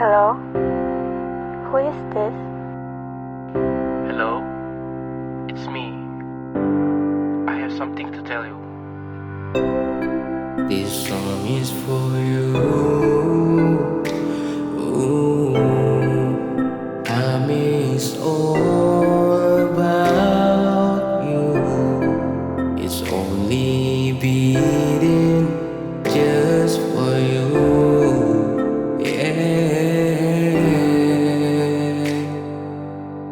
Hello? Who is this? Hello, it's me. I have something to tell you. This song is for you. Ooh, I miss all about you. It's only beating just for you.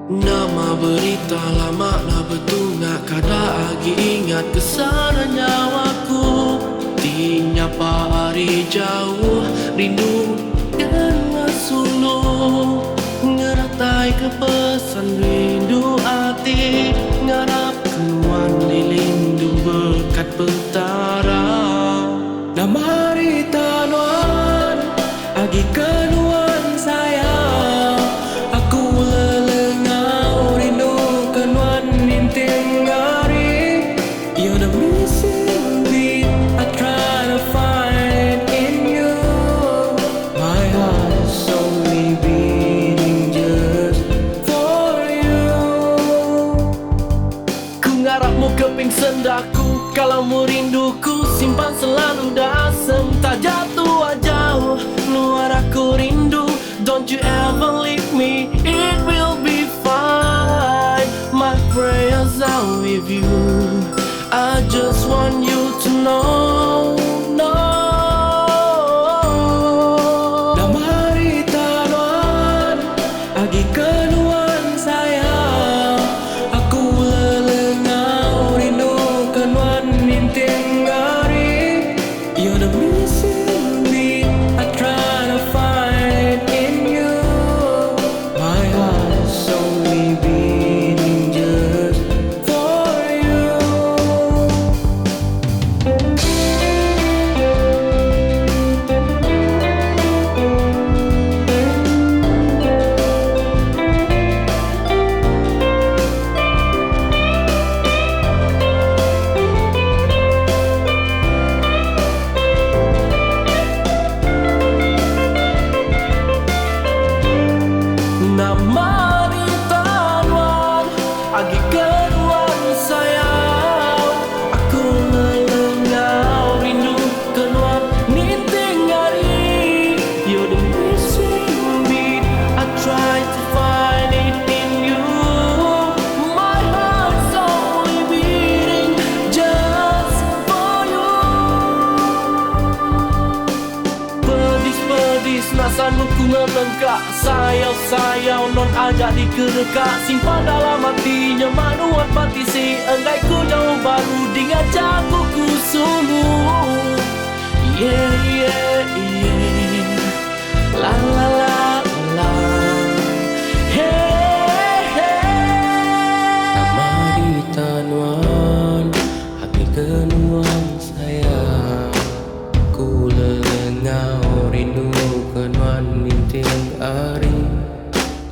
Nama berita lama lah bertunggak, kada lagi ingat kesan nyawaku. Tinyapa hari jauh, rindu dan suluh. Ngeratai ke pesan rindu hati, ngarap keluar di lindung berkat petara. Nama hari tanuan, agi keluar sayang. Aku lelengau rindu kenuan ninting hari. You're the missing beat I try to find in you. My heart is only beating just for you. Ku ngarapmu keping sendaku, kalau mu rinduku simpan selalu dasem. Tak jatuh jauh, luar aku rindu. Don't you ever leave me, it will be fine. My prayers are with you, I just want you to know, Nama hari tanuan, agi keluar sayang. Aku lelengau rindu kenuan ninting hari. You're the missing beat I try to find in you. My heart is only beating just for you. Nama di tanuan, agi keluar sayang. Aku lelengau rindu kenuan ninting hari. You're the missing beat I try to find it in you. My heart's only beating just for you. Pedis-pedis nasanmu ku ngelengkak. Sayau-sayau non ajak dikedekak. Simpan dalam hatinya manuat pati si enggai ku jauh baru dengan jago ku suluh. Yeah, yeah, yeah. La la la la. Hey, hey. Nama di tanuan, hati kenuan sayang. Ku lelengau rindu kenuan ninting hari.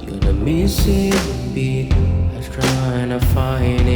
You're the missing beat I trying to find